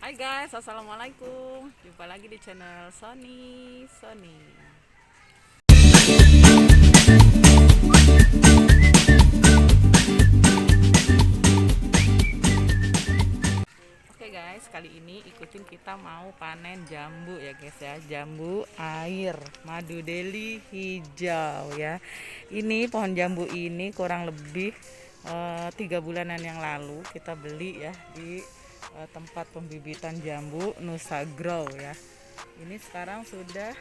Hai guys, assalamualaikum. Jumpa lagi di channel Sony. Oke guys, kali ini ikutin kita mau panen jambu ya guys ya. Jambu air madu deli hijau ya. Ini pohon jambu ini kurang lebih 3 bulanan yang lalu kita beli ya di tempat pembibitan jambu Nusa Grow ya. Ini sekarang sudah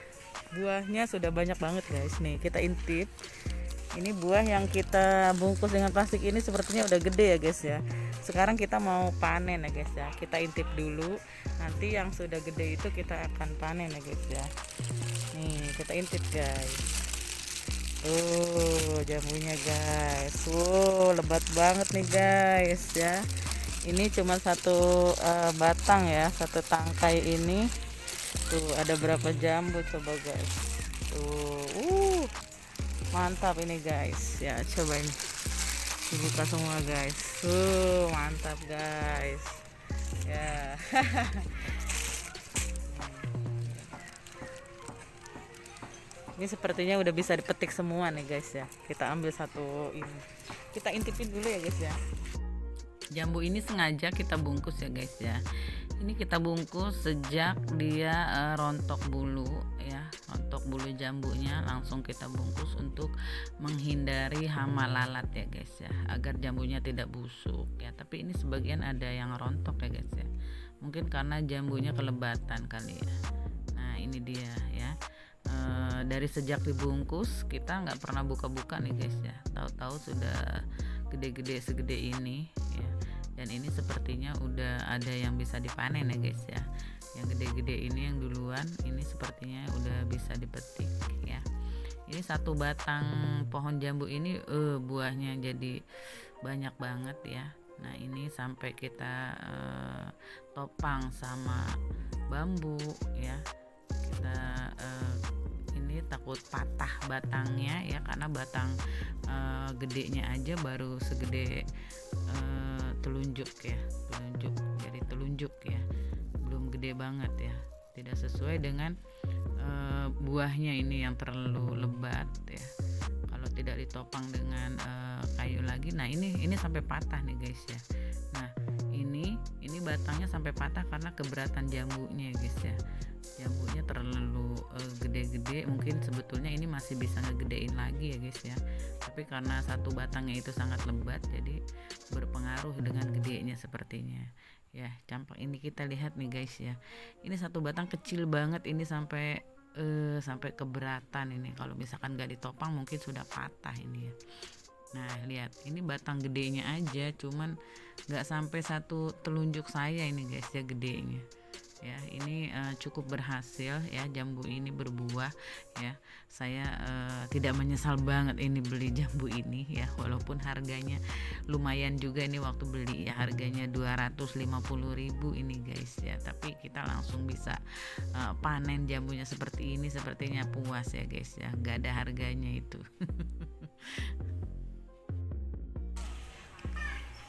buahnya sudah banyak banget guys. Nih kita intip. Ini buah yang kita bungkus dengan plastik ini sepertinya udah gede ya guys ya. Sekarang kita mau panen ya guys ya. Kita intip dulu. Nanti yang sudah gede itu kita akan panen ya guys ya. Nih kita intip guys. Jambunya guys. Lebat banget nih guys ya. Ini cuma satu batang ya, satu tangkai ini. Tuh ada berapa jambu coba guys. Mantap ini guys. Ya coba ini dibuka semua guys. Mantap guys. Ya. Ini sepertinya udah bisa dipetik semua nih guys ya. Kita ambil satu ini. Kita intipin dulu ya guys ya. Jambu ini sengaja kita bungkus ya guys ya. Ini kita bungkus sejak dia rontok bulu ya, rontok bulu jambunya langsung kita bungkus untuk menghindari hama lalat ya guys ya, agar jambunya tidak busuk ya. Tapi ini sebagian ada yang rontok ya guys ya, mungkin karena jambunya kelebatan kali ya. Nah ini dia ya. Dari sejak dibungkus kita nggak pernah buka-buka nih guys ya, tahu-tahu sudah gede-gede segede ini ya. Dan ini sepertinya udah ada yang bisa dipanen ya guys ya. Yang gede-gede ini yang duluan ini sepertinya udah bisa dipetik ya. Ini satu batang pohon jambu ini buahnya jadi banyak banget ya. Nah ini sampai kita topang sama bambu ya. Kita ini takut patah batangnya ya, karena batang gedenya aja baru segede telunjuk ya, jari telunjuk ya, belum gede banget ya, tidak sesuai dengan buahnya ini yang terlalu lebat ya. Kalau tidak ditopang dengan kayu lagi, nah ini sampai patah nih guys ya. Nah ini batangnya sampai patah karena keberatan jambunya ya guys ya. Jambunya terlalu gede-gede, mungkin sebetulnya ini masih bisa ngegedein lagi ya guys ya, tapi karena satu batangnya itu sangat lebat jadi berpengaruh dengan gedenya sepertinya ya. Campak ini kita lihat nih guys ya, ini satu batang kecil banget, ini sampai keberatan ini, kalau misalkan gak ditopang mungkin sudah patah ini ya. Nah lihat ini batang gedenya aja cuman gak sampai satu telunjuk saya ini guys ya gedenya ya. Ini cukup berhasil ya, jambu ini berbuah ya. Saya tidak menyesal banget ini beli jambu ini ya, walaupun harganya lumayan juga ini waktu beli ya, harganya 250.000 ini guys ya, tapi kita langsung bisa panen jambunya seperti ini, sepertinya puas ya guys ya, gak ada harganya itu.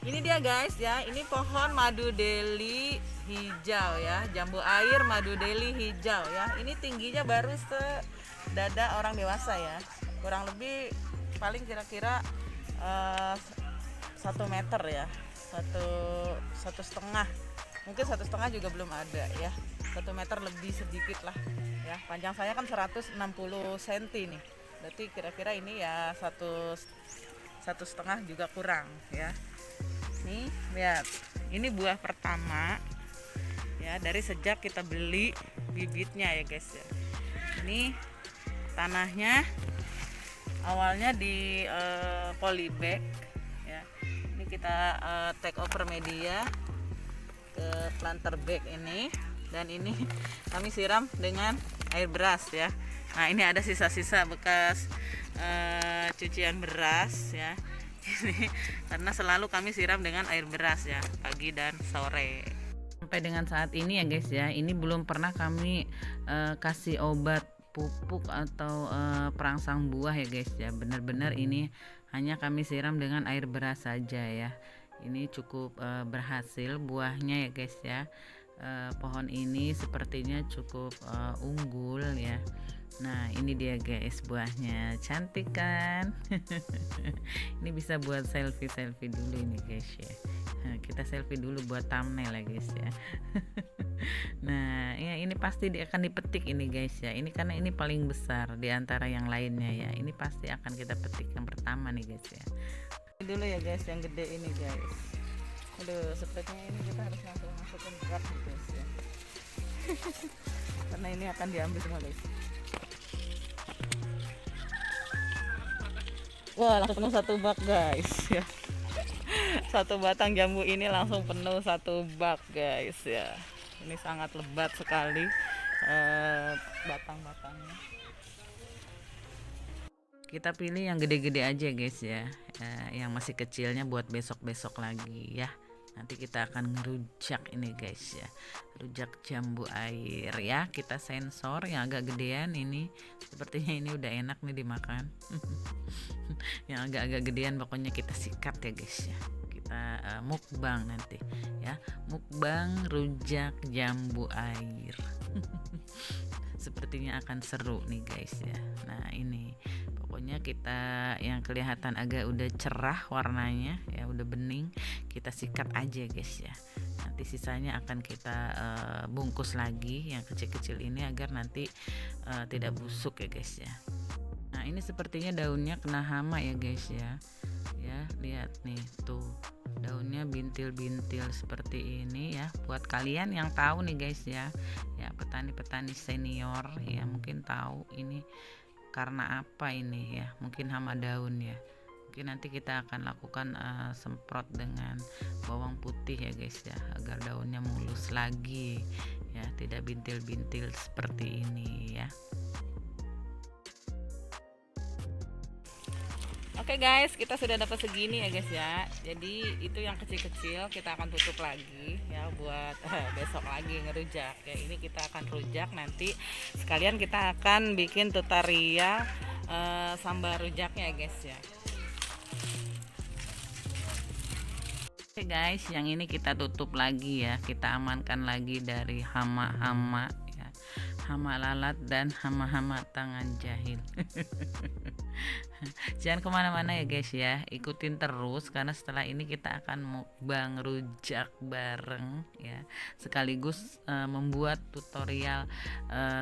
Ini dia guys ya, ini pohon madu deli hijau ya, jambu air madu deli hijau ya. Ini tingginya baru sedada orang dewasa ya, kurang lebih paling kira-kira 1 meter ya, satu setengah, mungkin 1,5 juga belum ada ya, 1 meter lebih sedikit lah ya. Panjang saya kan 160 cm nih, berarti kira-kira ini ya satu setengah juga kurang ya. Nih lihat, ini buah pertama ya dari sejak kita beli bibitnya ya guys ya. Ini tanahnya awalnya di polybag ya. Ini kita take over media ke planter bag ini, dan ini kami siram dengan air beras ya. Nah ini ada sisa-sisa bekas cucian beras ya. Ini karena selalu kami siram dengan air beras ya, pagi dan sore. Sampai dengan saat ini ya guys ya, ini belum pernah kami kasih obat pupuk atau perangsang buah ya guys ya. Benar-benar ini hanya kami siram dengan air beras saja ya. Ini cukup berhasil buahnya ya guys ya. pohon ini sepertinya cukup unggul ya. Nah ini dia guys buahnya, cantik kan? Ini bisa buat selfie dulu ini guys ya. Nah, kita selfie dulu buat thumbnail ya guys ya. Nah ya ini pasti akan dipetik ini guys ya. Ini karena ini paling besar di antara yang lainnya ya. Ini pasti akan kita petik yang pertama nih guys ya. Ini dulu ya guys yang gede ini guys. Aduh sepertinya ini kita harus masukin berat nih guys ya. Karena ini akan diambil semua guys. Wah langsung penuh satu bak guys ya. Satu batang jambu ini langsung penuh satu bak guys ya. Ini sangat lebat sekali batang-batangnya. Kita pilih yang gede-gede aja guys ya. Yang masih kecilnya buat besok-besok lagi ya. Nanti kita akan ngerujak ini guys ya, rujak jambu air ya. Kita sensor yang agak gedean ini, sepertinya ini udah enak nih dimakan. Yang agak-agak gedean pokoknya kita sikat ya guys ya. Kita mukbang nanti ya, mukbang rujak jambu air. Sepertinya akan seru nih guys ya. Nah ini pokoknya kita yang kelihatan agak udah cerah warnanya ya, udah bening, kita sikat aja guys ya. Nanti sisanya akan kita bungkus lagi yang kecil-kecil ini agar nanti tidak busuk ya guys ya. Nah ini sepertinya daunnya kena hama ya guys ya. Ya lihat nih tuh, daunnya bintil-bintil seperti ini ya. Buat kalian yang tahu nih guys ya, ya petani-petani senior ya mungkin tahu ini karena apa ini ya, mungkin hama daun ya. Mungkin nanti kita akan lakukan semprot dengan bawang putih ya guys ya, agar daunnya mulus lagi ya, tidak bintil-bintil seperti ini ya. Oke guys, kita sudah dapat segini ya guys ya. Jadi itu yang kecil-kecil kita akan tutup lagi ya buat besok lagi ngerujak ya. Ini kita akan rujak, nanti sekalian kita akan bikin tutorial sambal rujaknya ya guys ya. Oke guys, yang ini kita tutup lagi ya. Kita amankan lagi dari hama-hama ya, hama lalat dan hama-hama tangan jahil. Jangan kemana-mana ya guys ya, ikutin terus karena setelah ini kita akan mukbang rujak bareng ya, sekaligus membuat tutorial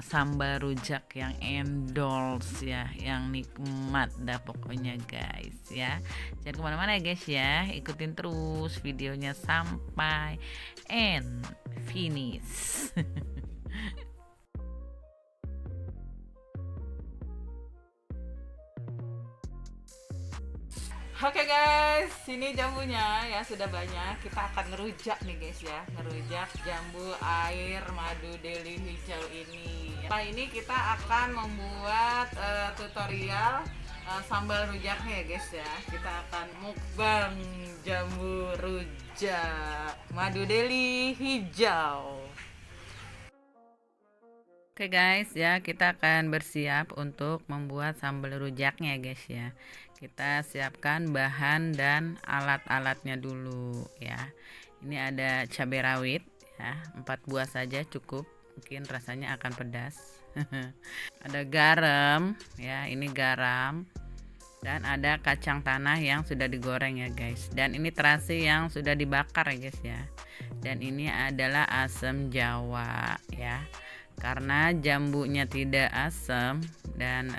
sambal rujak yang endorse ya, yang nikmat dah pokoknya guys ya. Jangan kemana-mana ya guys ya, ikutin terus videonya sampai end finish. Oke guys, sini jambunya ya sudah banyak. Kita akan ngerujak nih guys ya, ngerujak jambu air madu deli hijau ini. Nah ini kita akan membuat tutorial sambal rujaknya ya guys ya. Kita akan mukbang jambu rujak madu deli hijau. Oke guys ya, kita akan bersiap untuk membuat sambal rujaknya guys ya. Kita siapkan bahan dan alat-alatnya dulu ya. Ini ada cabai rawit ya, 4 buah saja cukup, mungkin rasanya akan pedas. Ada garam ya, ini garam. Dan ada kacang tanah yang sudah digoreng ya guys. Dan ini terasi yang sudah dibakar ya guys ya. Dan ini adalah asam jawa ya. Karena jambunya tidak asam dan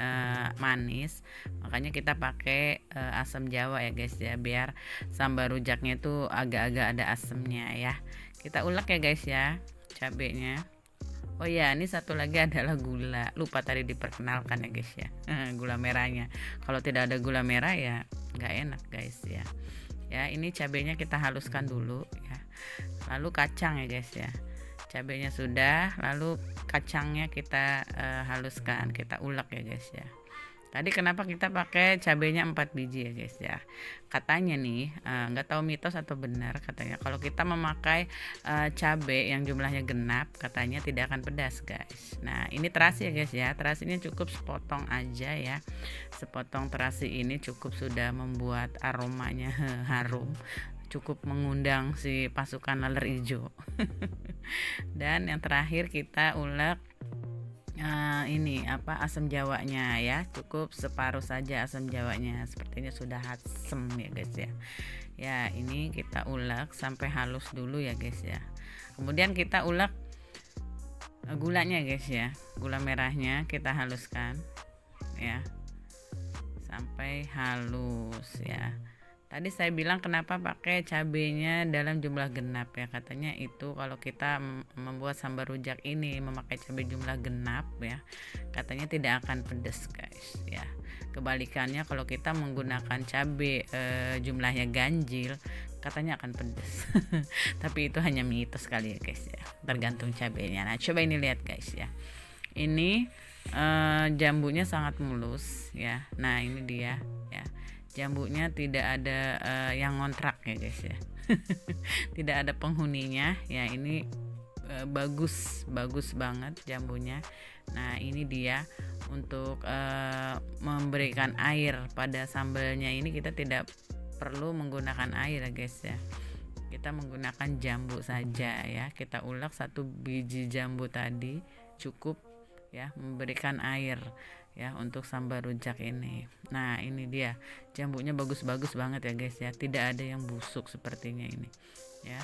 manis, makanya kita pakai asam jawa ya guys ya, biar sambal rujaknya itu agak-agak ada asamnya ya. Kita ulek ya guys ya cabenya. Oh ya, ini satu lagi adalah gula, lupa tadi diperkenalkan ya guys ya. Gula merahnya, kalau tidak ada gula merah ya nggak enak guys ya. Ya ini cabenya kita haluskan dulu ya, lalu kacang ya guys ya. Cabenya sudah, lalu kacangnya kita haluskan, kita ulek ya guys ya. Tadi kenapa kita pakai cabenya 4 biji ya guys ya. Katanya nih, nggak tahu mitos atau benar, katanya kalau kita memakai cabai yang jumlahnya genap, katanya tidak akan pedas guys. Nah ini terasi ya guys ya, terasinya cukup sepotong aja ya. Sepotong terasi ini cukup sudah membuat aromanya harum, cukup mengundang si pasukan laler hijau. Dan yang terakhir kita ulek ini apa, asam jawanya ya, cukup separuh saja asam jawanya, sepertinya sudah asem ya guys ya. Ya ini kita ulek sampai halus dulu ya guys ya. Kemudian kita ulek gulanya guys ya, gula merahnya kita haluskan ya sampai halus ya. Tadi saya bilang kenapa pakai cabenya dalam jumlah genap ya, katanya itu kalau kita membuat sambal rujak ini memakai cabai jumlah genap ya, katanya tidak akan pedas guys ya. Kebalikannya kalau kita menggunakan cabai jumlahnya ganjil, katanya akan pedas. Tapi itu hanya mitos kali ya guys ya, tergantung cabainya. Nah coba ini lihat guys ya, ini jambunya sangat mulus ya. Nah ini dia ya, jambunya tidak ada yang ngontrak ya guys ya. Tidak ada penghuninya ya. Ini bagus banget jambunya. Nah ini dia untuk memberikan air pada sambalnya ini, kita tidak perlu menggunakan air ya guys ya, kita menggunakan jambu saja ya. Kita ulek 1 biji jambu tadi cukup ya, memberikan air ya untuk sambal rujak ini. Nah ini dia jambunya bagus banget ya guys ya, tidak ada yang busuk sepertinya ini ya.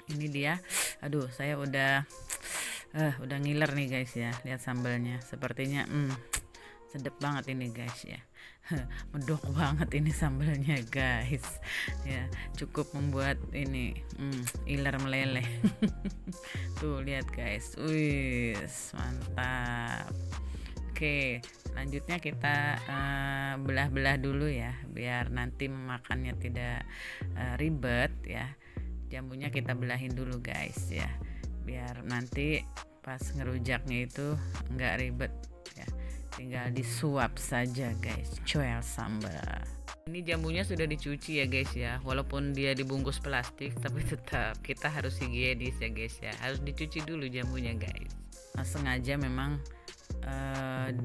Ini dia, aduh saya udah ngiler nih guys ya, lihat sambalnya sepertinya sedep banget ini guys ya. Medok banget ini sambalnya guys ya, cukup membuat ini iler meleleh. Tuh lihat guys, wis mantap. Oke, selanjutnya kita belah-belah dulu ya, biar nanti memakannya tidak ribet ya. Jambunya kita belahin dulu guys ya, biar nanti pas ngerujaknya itu nggak ribet ya, tinggal disuap saja guys, coel sambal. Ini jambunya sudah dicuci ya guys ya, walaupun dia dibungkus plastik tapi tetap kita harus higienis ya guys ya, harus dicuci dulu jambunya guys. Nah, sengaja memang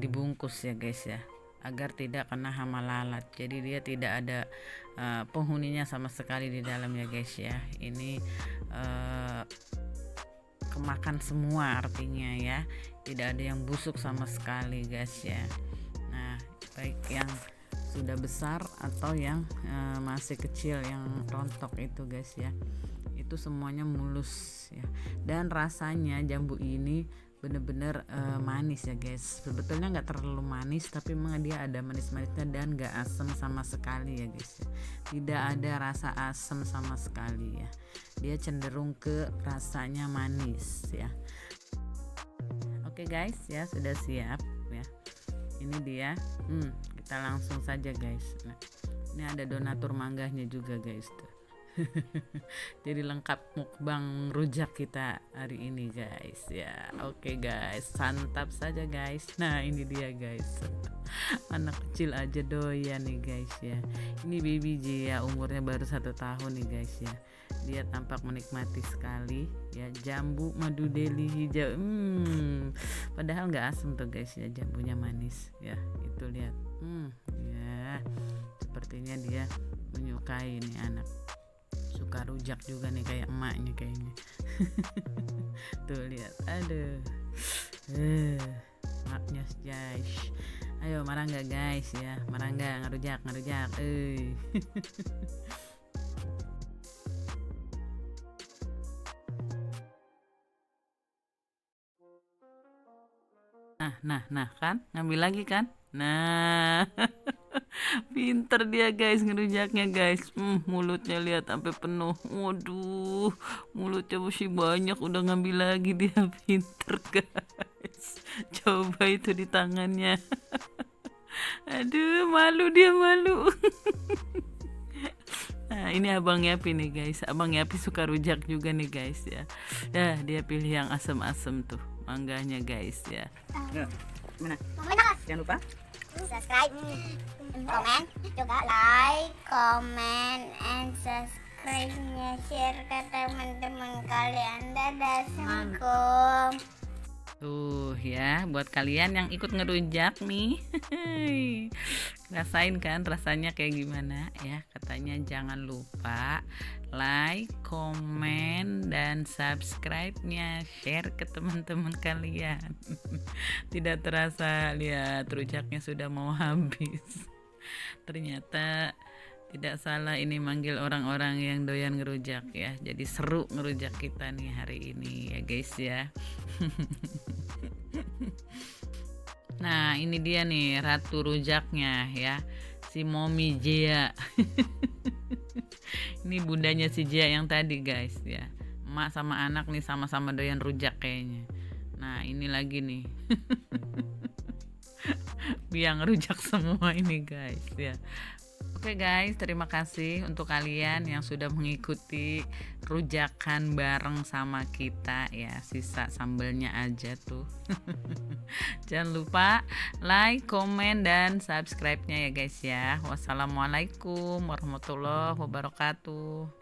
dibungkus ya guys ya, agar tidak kena hama lalat, jadi dia tidak ada penghuninya sama sekali di dalam ya guys ya. Ini kemakan semua artinya ya, tidak ada yang busuk sama sekali guys ya. Nah baik yang sudah besar atau yang masih kecil, yang rontok itu guys ya, itu semuanya mulus ya. Dan rasanya jambu ini bener-bener manis ya guys, sebetulnya nggak terlalu manis tapi memang dia ada manis-manisnya dan nggak asam sama sekali ya guys ya. Tidak ada rasa asam sama sekali ya, dia cenderung ke rasanya manis ya. Oke guys ya, sudah siap ya, ini dia. Kita langsung saja guys. Nah, ini ada donatur manggahnya juga guys tuh. Jadi lengkap mukbang rujak kita hari ini guys ya. Oke guys, santap saja guys. Nah ini dia guys, anak kecil aja doyan nih guys ya. Ini baby J ya, umurnya baru 1 tahun nih guys ya. Dia tampak menikmati sekali ya, jambu madu deli hijau. Padahal nggak asam tuh guys ya, jambunya manis ya. Itu lihat, ya sepertinya dia menyukai nih anak, suka rujak juga nih kayak emaknya kayaknya. Tuh lihat, aduh, emaknya guys. Ayo marah nggak guys ya, marah nggak, ngerujak. Nah kan, ngambil lagi kan, nah. Pinter dia guys ngerujaknya guys. Mulutnya lihat sampai penuh. Waduh, mulutnya masih banyak, udah ngambil lagi dia. Pinter guys. Coba itu di tangannya. Aduh, malu dia, malu. Nah ini Abang Yapi nih guys, Abang Yapi suka rujak juga nih guys ya. Dia pilih yang asam-asam tuh mangganya guys ya. Mana? Jangan lupa subscribe, komen, juga like, comment, and subscribe-nya, share ke teman-teman kalian. Dadah, assalamualaikum. Tuh ya, buat kalian yang ikut ngerujak nih. Rasain kan rasanya kayak gimana ya. Katanya jangan lupa like, komen, dan subscribe-nya, share ke teman-teman kalian. Tidak terasa lihat rujaknya sudah mau habis. Ternyata tidak salah ini manggil orang-orang yang doyan ngerujak ya. Jadi seru ngerujak kita nih hari ini ya guys ya. Nah ini dia nih ratu rujaknya ya, si Momi Jia. Ini bundanya si Jia yang tadi guys ya. Emak sama anak nih sama-sama doyan rujak kayaknya. Nah ini lagi nih. Biang rujak semua ini guys ya. Oke guys, terima kasih untuk kalian yang sudah mengikuti rujakan bareng sama kita ya. Sisa sambelnya aja tuh. Jangan lupa like, komen, dan subscribe-nya ya guys ya. Wassalamualaikum warahmatullahi wabarakatuh.